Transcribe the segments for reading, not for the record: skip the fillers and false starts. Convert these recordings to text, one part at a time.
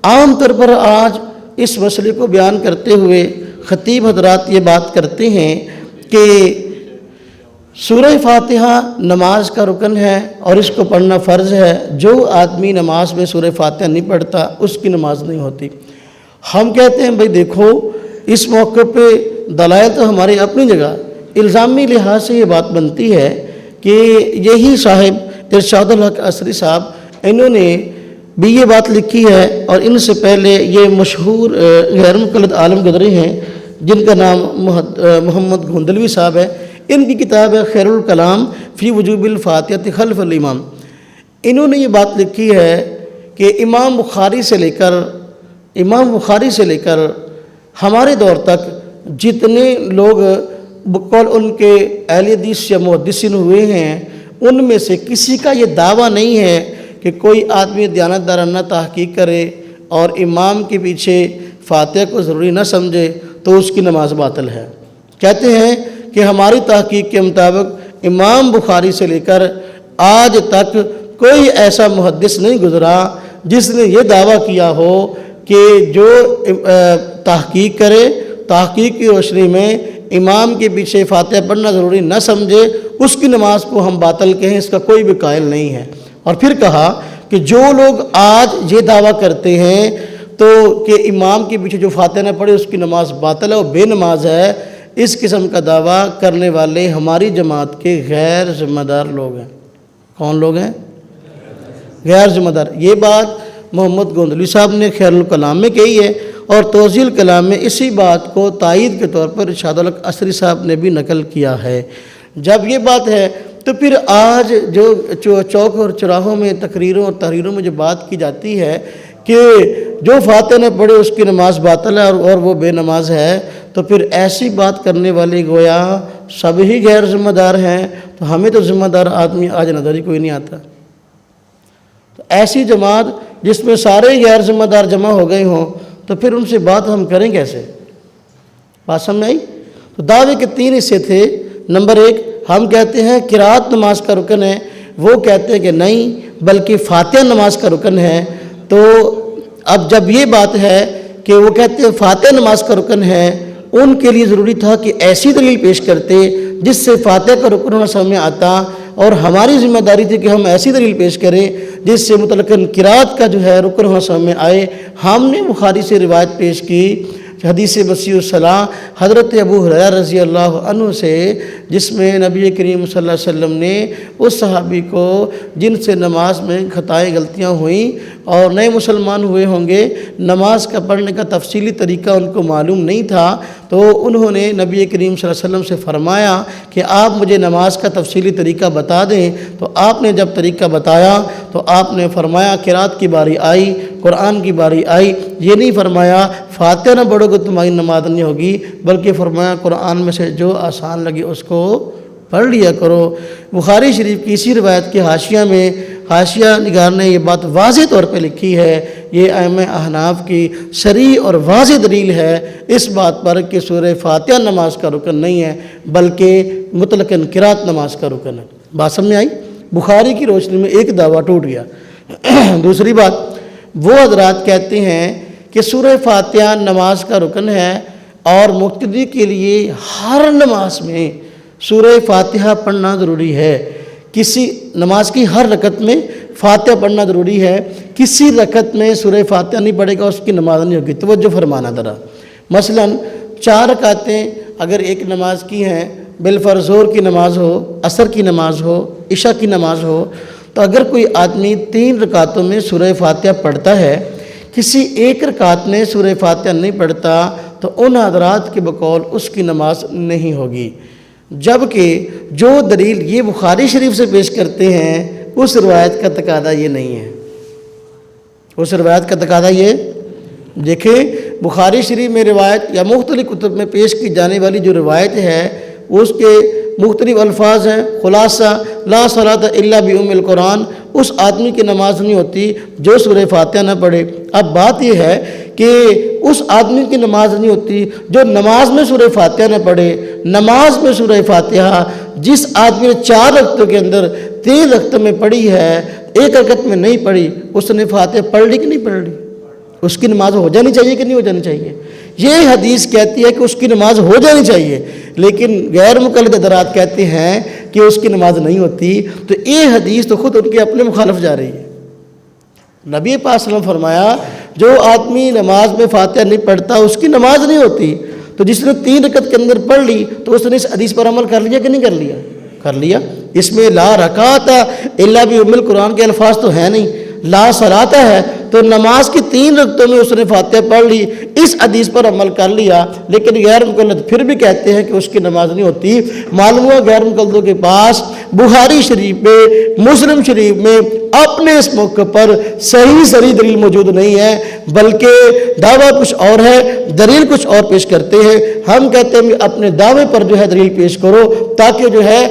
عام طور پر آج اس مسئلے کو بیان کرتے ہوئے خطیب حضرات یہ بات کرتے ہیں کہ سورہ فاتحہ نماز کا رکن ہے اور اس کو پڑھنا فرض ہے. جو آدمی نماز میں سورہ فاتحہ نہیں پڑھتا اس کی نماز نہیں ہوتی. ہم کہتے ہیں بھئی دیکھو اس موقع پہ دلائل تو ہماری اپنی جگہ، الزامی لحاظ سے یہ بات بنتی ہے کہ یہی صاحب ارشاد الحق عصری صاحب انہوں نے بھی یہ بات لکھی ہے، اور ان سے پہلے یہ مشہور غیر مقلد عالم گزرے ہیں جن کا نام محمد گھندلوی صاحب ہے. ان کی کتاب ہے خیر الکلام فی وجوب الفاتحہ خلف الامام. انہوں نے یہ بات لکھی ہے کہ امام بخاری سے لے کر ہمارے دور تک جتنے لوگ بقول ان کے اہل حدیث یا محدثین ہوئے ہیں ان میں سے کسی کا یہ دعویٰ نہیں ہے کہ کوئی آدمی دیانتدارانہ تحقیق کرے اور امام کے پیچھے فاتحہ کو ضروری نہ سمجھے تو اس کی نماز باطل ہے. کہتے ہیں کہ ہماری تحقیق کے مطابق امام بخاری سے لے کر آج تک کوئی ایسا محدث نہیں گزرا جس نے یہ دعویٰ کیا ہو کہ جو تحقیق کرے، تحقیق کی روشنی میں امام کے پیچھے فاتحہ پڑھنا ضروری نہ سمجھے اس کی نماز کو ہم باطل کہیں، اس کا کوئی بھی قائل نہیں ہے. اور پھر کہا کہ جو لوگ آج یہ دعویٰ کرتے ہیں تو کہ امام کے پیچھے جو فاتحہ نہ پڑھے اس کی نماز باطل ہے اور بے نماز ہے، اس قسم کا دعویٰ کرنے والے ہماری جماعت کے غیر ذمہ دار لوگ ہیں. کون لوگ ہیں؟ غیر ذمہ دار. یہ بات محمد گھندلوی صاحب نے خیر الکلام میں کہی ہے، اور توضیح الکلام میں اسی بات کو تائید کے طور پر ارشاد الحق عصری صاحب نے بھی نقل کیا ہے. جب یہ بات ہے تو پھر آج جو چوک اور چراہوں میں تقریروں اور تحریروں میں جو بات کی جاتی ہے کہ جو فاتحہ نہ پڑھے اس کی نماز باطل ہے اور وہ بے نماز ہے، تو پھر ایسی بات کرنے والے گویا سب ہی غیر ذمہ دار ہیں. تو ہمیں تو ذمہ دار آدمی آج نظر ہی کوئی نہیں آتا. تو ایسی جماعت جس میں سارے غیر ذمہ دار جمع ہو گئے ہوں تو پھر ان سے بات ہم کریں کیسے؟ بات سمجھ آئی؟ تو دعوے کے 3 حصے تھے. نمبر 1 ہم کہتے ہیں قرات نماز کا رکن ہے، وہ کہتے ہیں کہ نہیں بلکہ فاتحہ نماز کا رکن ہے. تو اب جب یہ بات ہے کہ وہ کہتے ہیں فاتحہ نماز کا رکن ہے، ان کے لیے ضروری تھا کہ ایسی دلیل پیش کرتے جس سے فاتحہ کا رکن ہونا سمجھ میں آتا، اور ہماری ذمہ داری تھی کہ ہم ایسی دلیل پیش کریں جس سے مطلقاً قرات کا جو ہے رکن ہونا سمجھ میں آئے. ہم نے بخاری سے روایت پیش کی حدیث مسیح الصلاح حضرت ابو ہریرہ رضی اللہ عنہ سے، جس میں نبی کریم صلی اللہ علیہ وسلم نے اس صحابی کو جن سے نماز میں خطائیں غلطیاں ہوئیں اور نئے مسلمان ہوئے ہوں گے، نماز کا پڑھنے کا تفصیلی طریقہ ان کو معلوم نہیں تھا، تو انہوں نے نبی کریم صلی اللہ علیہ وسلم سے فرمایا کہ آپ مجھے نماز کا تفصیلی طریقہ بتا دیں. تو آپ نے جب طریقہ بتایا تو آپ نے فرمایا قرات کی باری آئی، قرآن کی باری آئی. یہ نہیں فرمایا فاتحہ نہ پڑھو گے تمہاری نماز نہیں ہوگی، بلکہ فرمایا قرآن میں سے جو آسان لگے اس کو پڑھ لیا کرو. بخاری شریف کی اسی روایت کے حاشیہ میں حاشیہ نگار نے یہ بات واضح طور پہ لکھی ہے. یہ ائمہ احناف کی صریح اور واضح دلیل ہے اس بات پر کہ سورہ فاتحہ نماز کا رکن نہیں ہے بلکہ مطلقاً قرات نماز کا رکن ہے. بات سمجھ میں آئی؟ بخاری کی روشنی میں ایک دعویٰ ٹوٹ گیا. دوسری بات، وہ حضرات کہتے ہیں کہ سورہ فاتحہ نماز کا رکن ہے اور مقتدی کے لیے ہر نماز میں سورہ فاتحہ پڑھنا ضروری ہے. کسی نماز کی ہر رکعت میں فاتحہ پڑھنا ضروری ہے. کسی رکعت میں سورہ فاتحہ نہیں پڑھے گا اس کی نماز نہیں ہوگی. توجہ فرمانا ذرا. مثلا 4 رکعتیں اگر ایک نماز کی ہیں، بالفرض ظہر کی نماز ہو، عصر کی نماز ہو، عشاء کی نماز ہو، تو اگر کوئی آدمی 3 رکعتوں میں سورہ فاتحہ پڑھتا ہے، کسی ایک رکعت میں سورہ فاتحہ نہیں پڑھتا، تو ان حضرات کے بقول اس کی نماز نہیں ہوگی. جبکہ جو دلیل یہ بخاری شریف سے پیش کرتے ہیں اس روایت کا تقاضا یہ نہیں ہے. اس روایت کا تقاضا یہ دیکھیں، بخاری شریف میں روایت یا مختلف کتب میں پیش کی جانے والی جو روایت ہے اس کے مختلف الفاظ ہیں. خلاصہ لا صلاۃ الا بام القرآن، اس آدمی کی نماز نہیں ہوتی جو سورہ فاتحہ نہ پڑھے. اب بات یہ ہے کہ اس آدمی کی نماز نہیں ہوتی جو نماز میں سورہ فاتحہ نہ پڑھے. نماز میں سورہ فاتحہ جس آدمی نے 4 رکعتوں کے اندر 3 رکعتوں میں پڑھی ہے، 1 رکعت میں نہیں پڑھی، اس نے فاتحہ پڑھ لی کہ نہیں پڑھ لی؟ اس کی نماز ہو جانی چاہیے کہ نہیں ہو جانی چاہیے؟ یہ حدیث کہتی ہے کہ اس کی نماز ہو جانی چاہیے، لیکن غیر مقلد حضرات کہتے ہیں کہ اس کی نماز نہیں ہوتی۔ تو یہ حدیث تو خود ان کے اپنے مخالف جا رہی ہے۔ نبی پاک صلی اللہ علیہ وسلم فرمایا جو آدمی نماز میں فاتحہ نہیں پڑھتا اس کی نماز نہیں ہوتی۔ تو جس نے 3 رکعت کے اندر پڑھ لی تو اس نے اس حدیث پر عمل کر لیا کہ نہیں کر لیا؟ کر لیا۔ اس میں لا رکعت الا بام القرآن کے الفاظ تو ہیں نہیں، لا صلاۃ ہے، تو نماز کی 3 رکعتوں میں اس نے فاتحہ پڑھ لی، اس حدیث پر عمل کر لیا، لیکن غیر مقلد پھر بھی کہتے ہیں کہ اس کی نماز نہیں ہوتی۔ معلوم ہوا غیر مقلدوں کے پاس بخاری شریف میں، مسلم شریف میں اپنے اس موقع پر صحیح دلیل موجود نہیں ہے، بلکہ دعویٰ کچھ اور ہے، دلیل کچھ اور پیش کرتے ہیں۔ ہم کہتے ہیں کہ اپنے دعوے پر جو ہے دلیل پیش کرو، تاکہ جو ہے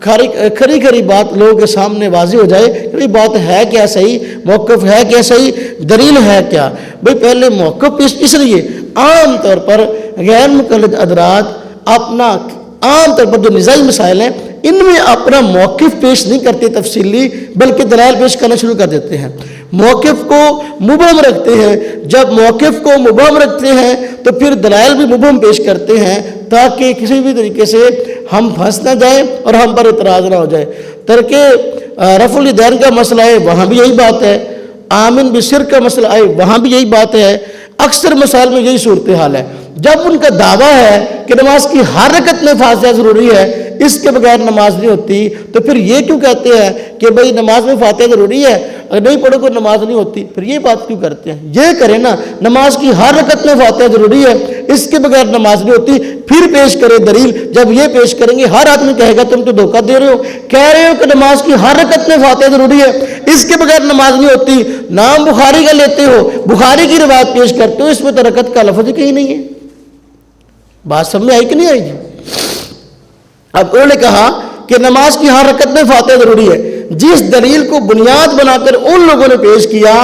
کھری بات لوگوں کے سامنے واضح ہو جائے کہ بھئی بات ہے کیا صحیح، موقف ہے کیا صحیح، دلیل ہے کیا۔ بھئی پہلے موقف اس لیے عام طور پر غیر مقلد حضرات اپنا عام طور پر جو نزاعی مسائل ہیں ان میں اپنا موقف پیش نہیں کرتے تفصیلی، بلکہ دلائل پیش کرنا شروع کر دیتے ہیں، موقف کو مبہم رکھتے ہیں۔ جب موقف کو مبہم رکھتے ہیں تو پھر دلائل بھی مبہم پیش کرتے ہیں، تاکہ کسی بھی طریقے سے ہم پھنس نہ جائیں اور ہم پر اعتراض نہ ہو جائے۔ ترک رفع الیدین کا مسئلہ ہے، وہاں بھی یہی بات ہے۔ آمن بالشرک کا مسئلہ ہے، وہاں بھی یہی بات ہے۔ اکثر مسائل میں یہی صورتحال ہے۔ جب ان کا دعویٰ ہے کہ نماز کی ہر رکعت میں فاتحہ ضروری ہے، اس کے بغیر نماز نہیں ہوتی، تو پھر یہ کیوں کہتے ہیں کہ بھئی نماز میں فاتحہ ضروری ہے، اگر نہیں پڑھو کوئی نماز نہیں ہوتی؟ پھر یہ بات کیوں کرتے ہیں؟ یہ کریں نا، نماز کی ہر رکعت میں فاتحہ ضروری ہے، اس کے بغیر نماز نہیں ہوتی، پھر پیش کرے دلیل۔ جب یہ پیش کریں گے ہر آدمی کہے گا تم تو دھوکہ دے رہے ہو، کہہ رہے ہو کہ نماز کی ہر رکعت میں فاتحہ ضروری ہے، اس کے بغیر نماز نہیں ہوتی، نام بخاری کا لیتے ہو، بخاری کی روایت پیش کرتے ہو، اس میں تو رکعت کا لفظ ہی کہیں نہیں ہے۔ بات سمجھ میں آئی کہ نہیں آئی جی؟ اب انہوں نے کہا کہ نماز کی ہر رکعت میں فاتحہ ضروری ہے، جس دلیل کو بنیاد بنا کر ان لوگوں نے پیش کیا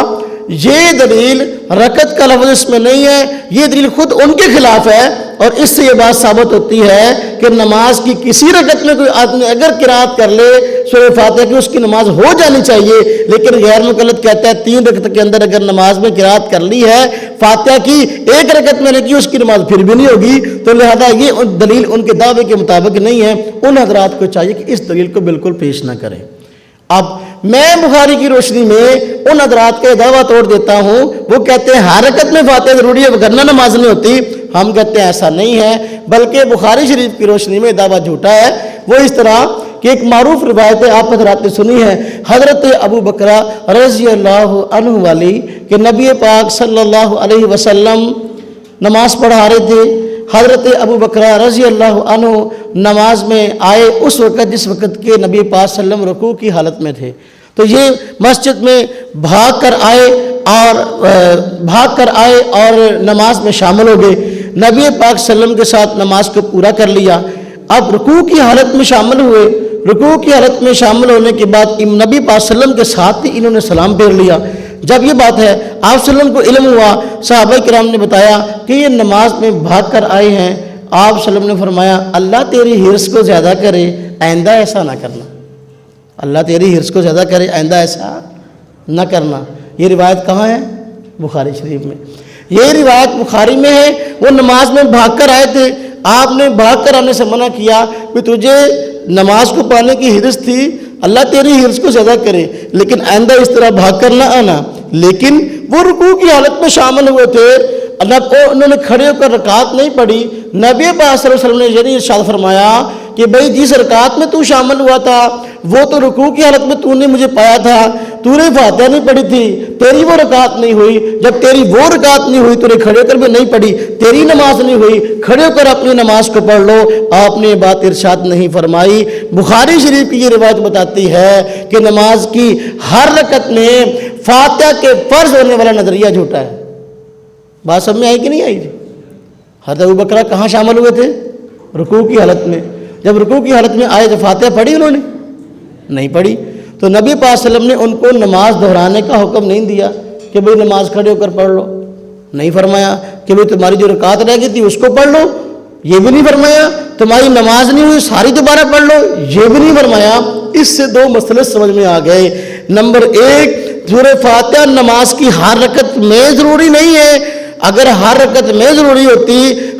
یہ دلیل رکعت کا لفظ اس میں نہیں ہے، یہ دلیل خود ان کے خلاف ہے، اور اس سے یہ بات ثابت ہوتی ہے کہ نماز کی کسی رکعت میں کوئی آدمی اگر قرات کر لے سورہ فاتحہ کی اس کی نماز ہو جانی چاہیے، لیکن غیر مقلد کہتا ہے 3 رکعت کے اندر اگر نماز میں قرات کر لی ہے فاتحہ کی 1 رکعت میں نے کی، اس کی نماز پھر بھی نہیں ہوگی۔ تو لہذا یہ دلیل ان کے دعوے کے مطابق نہیں ہے، ان حضرات کو چاہیے کہ اس دلیل کو بالکل پیش نہ کریں۔ اب میں بخاری کی روشنی میں ان حضرات کا دعویٰ توڑ دیتا ہوں، وہ کہتے ہیں ہر رکعت میں فاتحہ ضروری ہے وگرنہ نماز نہیں ہوتی، ہم کہتے ہیں ایسا نہیں ہے، بلکہ بخاری شریف کی روشنی میں دعویٰ جھوٹا ہے۔ وہ اس طرح کہ ایک معروف روایت ہے، آپ حضرات نے سنی ہے، حضرت ابو بکر رضی اللہ عنہ والی، کہ نبی پاک صلی اللہ علیہ وسلم نماز پڑھا رہے تھے۔ حضرت ابو بکر رضی اللہ عنہ نماز میں آئے اس وقت جس وقت کے نبی پاک صلی اللہ علیہ وسلم رکوع کی حالت میں تھے، تو یہ مسجد میں بھاگ کر آئے اور نماز میں شامل ہو گئے، نبی پاک صلی اللہ علیہ وسلم کے ساتھ نماز کو پورا کر لیا۔ اب رکوع کی حالت میں شامل ہوئے، رکوع کی حالت میں شامل ہونے کے بعد نبی پاک صلی اللہ علیہ وسلم کے ساتھ ہی انہوں نے سلام پھیر لیا۔ جب یہ بات ہے آپ صلی اللہ علیہ وسلم کو علم ہوا، صحابہ کرام نے بتایا کہ یہ نماز میں بھاگ کر آئے ہیں، آپ صلی اللہ علیہ وسلم نے فرمایا اللہ تیری حرص کو زیادہ کرے، آئندہ ایسا نہ کرنا، اللہ تیری حرص کو زیادہ کرے، آئندہ ایسا نہ کرنا۔ یہ روایت کہاں ہے؟ بخاری شریف میں۔ یہ روایت بخاری میں ہے، وہ نماز میں بھاگ کر آئے تھے، آپ نے بھاگ کر آنے سے منع کیا کہ تجھے نماز کو پانے کی حرص تھی، اللہ تیری حرص کو زیادہ کرے، لیکن آئندہ اس طرح بھاگ کر نہ آنا۔ لیکن وہ رکوع کی حالت میں شامل ہوئے تھے، انہوں نے کھڑے ہو کر رکعت نہیں پڑھی۔ نبی پاک صلی اللہ علیہ وسلم نے یہ ارشاد فرمایا کہ بھئی جس رکعت میں تو شامل ہوا تھا وہ تو رکوع کی حالت میں تو نے مجھے پایا تھا، تو نے فاتحہ نہیں پڑھی تھی، تیری وہ رکعت نہیں ہوئی، جب تیری وہ رکعت نہیں ہوئی تو نے کھڑے ہو کر بھی نہیں پڑھی، تیری نماز نہیں ہوئی، کھڑے ہو کر اپنی نماز کو پڑھ لو۔ آپ نے بات ارشاد نہیں فرمائی۔ بخاری شریف کی یہ روایت بتاتی ہے کہ نماز کی ہر رکعت میں فاتحہ کے فرض ہونے والا نظریہ جھوٹا ہے۔ بات سمجھ میں آئی کہ نہیں آئی؟ حضرت ابو بکر کہاں شامل ہوئے تھے؟ رکوع کی حالت میں۔ جب رکوع کی حالت میں آئے تو فاتحہ پڑھی انہوں نے نہیں پڑھی، تو نبی پاک صلی اللہ علیہ وسلم نے ان کو نماز دہرانے کا حکم نہیں دیا کہ بھئی نماز کھڑے ہو کر پڑھ لو، نہیں فرمایا کہ بھئی تمہاری جو رکعت رہ گئی تھی اس کو پڑھ لو، یہ بھی نہیں فرمایا تمہاری نماز نہیں ہوئی ساری دوبارہ پڑھ لو، یہ بھی نہیں فرمایا۔ اس سے 2 مسئلے سمجھ میں آ گئے۔ نمبر 1، سورہ فاتحہ نماز کی ہر رکعت میں ضروری نہیں ہے. اگر ہر رکعت میں ضروری ہوتی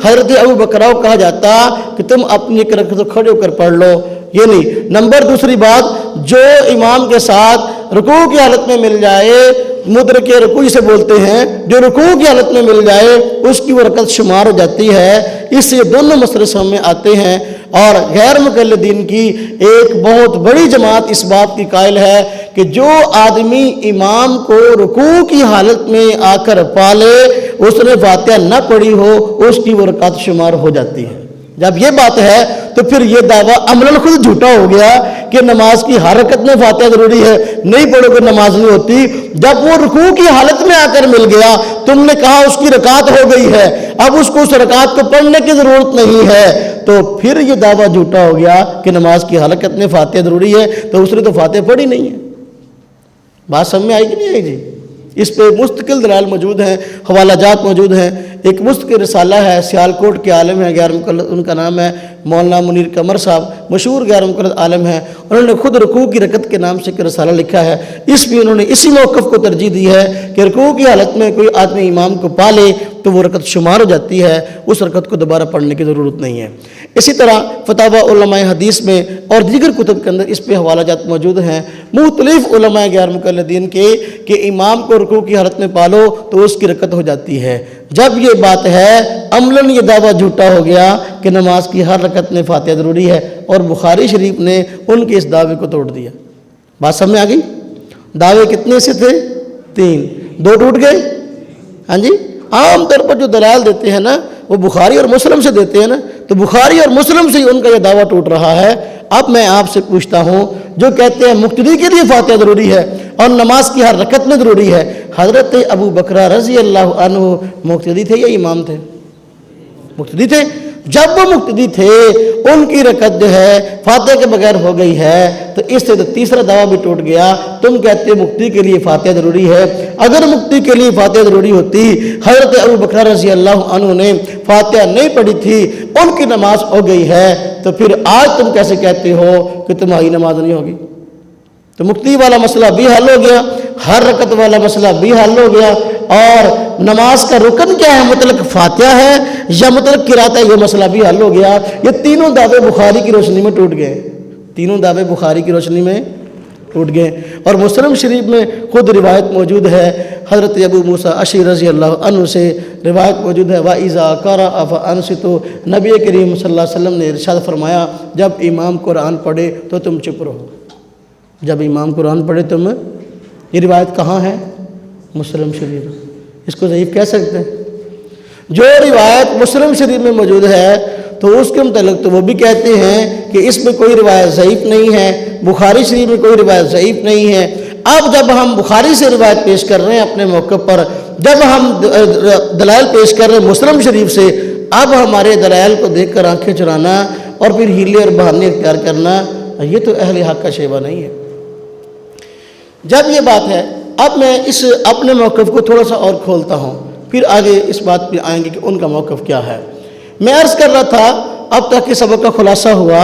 حضرت ابو بکر کو کہا جاتا کہ تم اپنی ایک رکعت تو کھڑے ہو کر پڑھ لو. یہ نہیں. نمبر دوسری بات, جو امام کے ساتھ رکوع کی حالت میں مل جائے, مدرک رکوع سے بولتے ہیں, جو رکوع کی حالت میں مل جائے اس کی وہ رکعت شمار ہو جاتی ہے. اس سے دونوں مسئلے سامنے آتے ہیں. اور غیر مقلدین کی ایک بہت بڑی جماعت اس بات کی قائل ہے کہ جو آدمی امام کو رکوع کی حالت میں آ کر پالے, اس نے فاتحہ نہ پڑھی ہو, اس کی وہ رکعت شمار ہو جاتی ہے. جب یہ بات ہے تو پھر یہ دعویٰ عملاً خود جھوٹا ہو گیا کہ نماز کی ہر رکعت میں فاتحہ ضروری ہے, نہیں پڑھو گے نماز نہیں ہوتی. جب وہ رکوع کی حالت میں آ کر مل گیا, تم نے کہا اس کی رکعت ہو گئی ہے, اب اس کو اس رکعت کو پڑھنے کی ضرورت نہیں ہے, تو پھر یہ دعویٰ جھوٹا ہو گیا کہ نماز کی حالت میں فاتحہ ضروری ہے, تو اس نے تو فاتحہ پڑھی نہیں ہے. بات سمجھ میں آئی کہ نہیں آئی جی؟ اس پہ مستقل دلائل موجود ہیں, حوالہ جات موجود ہیں. ایک مستقل رسالہ ہے, سیالکوٹ کے عالم ہیں غیر مقلد, ان کا نام ہے مولانا منیر قمر صاحب, مشہور غیر مقلد عالم ہیں. انہوں نے خود رکوع کی رکعت کے نام سے ایک رسالہ لکھا ہے. اس میں انہوں نے اسی موقف کو ترجیح دی ہے کہ رکوع کی حالت میں کوئی آدمی امام کو پالے تو وہ رکعت شمار ہو جاتی ہے, اس رکعت کو دوبارہ پڑھنے کی ضرورت نہیں ہے. اسی طرح فتاوی علماء حدیث میں اور دیگر کتب کے اندر اس پہ حوالہ جات موجود ہیں مختلف علماء غیر مقلدین کے کہ امام کو رکوع کی حالت میں پالو تو اس کی رکعت ہو جاتی ہے. جب یہ بات ہے عملاً یہ دعویٰ جھوٹا ہو گیا کہ نماز کی ہر رکعت میں فاتحہ ضروری ہے, اور بخاری شریف نے ان کے اس دعوے کو توڑ دیا. بات سمجھ میں آ گئی؟ دعوے کتنے سے تھے؟ 3, 2 ٹوٹ گئے. ہاں جی, عام طور پر جو دلائل دیتے ہیں نا وہ بخاری اور مسلم سے دیتے ہیں نا, تو بخاری اور مسلم سے ہی ان کا یہ دعویٰ ٹوٹ رہا ہے. اب میں آپ سے پوچھتا ہوں, جو کہتے ہیں مقتدی کے لیے فاتحہ ضروری ہے اور نماز کی ہر رکعت میں ضروری ہے, حضرت ابو بکر رضی اللہ عنہ مقتدی تھے یا امام تھے؟ مقتدی تھے. جب وہ مقتدی تھے ان کی رکعت جو ہے فاتحہ کے بغیر ہو گئی ہے, تو اس سے تو تیسرا دعویٰ بھی ٹوٹ گیا. تم کہتے ہو مقتدی کے لیے فاتحہ ضروری ہے. اگر مقتدی کے لیے فاتحہ ضروری ہوتی, حضرت ابو بکر رضی اللہ عنہ نے فاتحہ نہیں پڑھی تھی, ان کی نماز ہو گئی ہے, تو پھر آج تم کیسے کہتے ہو کہ تمہاری نماز نہیں ہوگی؟ تو مقتدی والا مسئلہ بھی حل ہو گیا, ہر رکعت والا مسئلہ بھی حل ہو گیا, اور نماز کا رکن کیا ہے, مطلق فاتحہ ہے یا مطلق قرات ہے, یہ مسئلہ بھی حل ہو گیا. یہ تینوں دعوے بخاری کی روشنی میں ٹوٹ گئے, تینوں دعوے بخاری کی روشنی میں ٹوٹ گئے. اور مسلم شریف میں خود روایت موجود ہے, حضرت ابو موسیٰ اشعری رضی اللہ عنہ سے روایت موجود ہے, وَإِذَا قَرَأَ فَأَنصِتُوا, نبی کریم صلی اللہ علیہ وسلم نے ارشاد فرمایا جب امام قرآن پڑھے تو تم چپ رہو. جب امام قرآن پڑھے تم, یہ روایت کہاں ہے؟ مسلم شریف. اس کو ضعیف کہہ سکتے ہیں؟ جو روایت مسلم شریف میں موجود ہے تو اس کے متعلق تو وہ بھی کہتے ہیں کہ اس میں کوئی روایت ضعیف نہیں ہے, بخاری شریف میں کوئی روایت ضعیف نہیں ہے. اب جب ہم بخاری سے روایت پیش کر رہے ہیں اپنے موقع پر, جب ہم دلائل پیش کر رہے ہیں مسلم شریف سے, اب ہمارے دلائل کو دیکھ کر آنکھیں چرانا اور پھر ہیلے اور بہانے اختیار کرنا, یہ تو اہل حق کا شیوہ نہیں ہے. جب یہ بات ہے, اب میں اس اپنے موقف کو تھوڑا سا اور کھولتا ہوں, پھر آگے اس بات پہ آئیں گے کہ ان کا موقف کیا ہے. میں عرض کر رہا تھا اب تک کہ سبق کا خلاصہ ہوا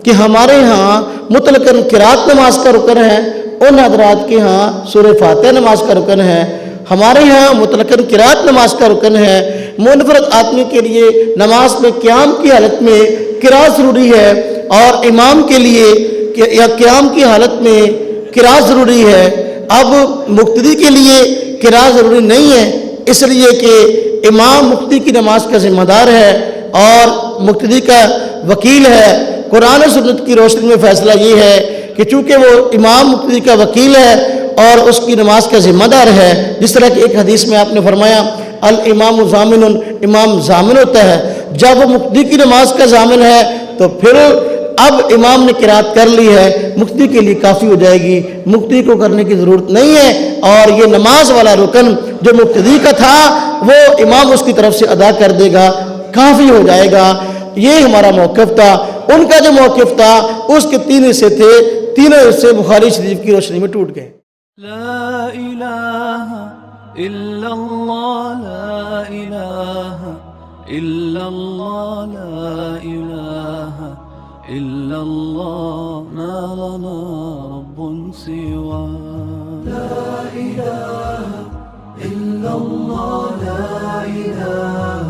کہ ہمارے ہاں مطلقاً قرات نماز کا رکن ہے, ان حضرات کے ہاں سورہ فاتحہ نماز کا رکن ہے. ہمارے ہاں مطلقاً قرات نماز کا رکن ہے. منفرد آدمی کے لیے نماز میں قیام کی حالت میں قرات ضروری ہے, اور امام کے لیے یا قیام کی حالت میں قرات ضروری ہے. اب مقتدی کے لیے قرات ضروری نہیں ہے, اس لیے کہ امام مقتدی کی نماز کا ذمہ دار ہے اور مقتدی کا وکیل ہے. قرآن و سنت کی روشنی میں فیصلہ یہ ہے کہ چونکہ وہ امام مقتدی کا وکیل ہے اور اس کی نماز کا ذمہ دار ہے, جس طرح کہ ایک حدیث میں آپ نے فرمایا الامام ضامن, امام ضامن ہوتا ہے. جب وہ مقتدی کی نماز کا ضامن ہے تو پھر اب امام نے قرات کر لی ہے, مقتدی کے لیے کافی ہو جائے گی, مقتدی کو کرنے کی ضرورت نہیں ہے. اور یہ نماز والا رکن جو مقتدی کا تھا وہ امام اس کی طرف سے ادا کر دے گا, کافی ہو جائے گا. یہ ہمارا موقف تھا. ان کا جو موقف تھا اس کے 3 حصے تھے, تینوں حصے بخاری شریف کی روشنی میں ٹوٹ گئے. لا الہ الا اللہ, لا الہ الا اللہ, لا الہ الا اللہ, ما لنا رب سوا. إله إلا الله لا إله